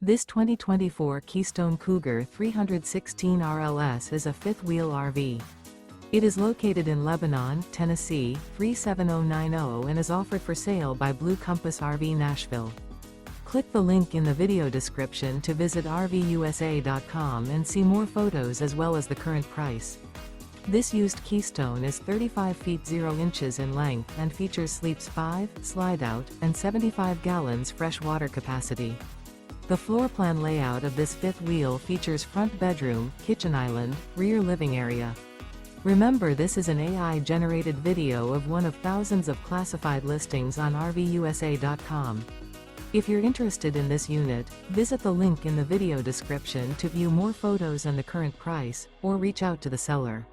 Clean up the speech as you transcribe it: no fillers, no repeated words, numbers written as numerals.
This 2024 Keystone Cougar 316 RLS is a fifth-wheel RV. It is located in Lebanon, Tennessee, 37090 and is offered for sale by Blue Compass RV Nashville. Click the link in the video description to visit RVUSA.com and see more photos as well as the current price. This used Keystone is 35 feet 0 inches in length and features sleeps 5, Slideout, and 75 gallons fresh water capacity. The floor plan layout of this fifth wheel features front bedroom, kitchen island, rear living area. Remember, this is an AI-generated video of one of thousands of classified listings on RVUSA.com. If you're interested in this unit, visit the link in the video description to view more photos and the current price, or reach out to the seller.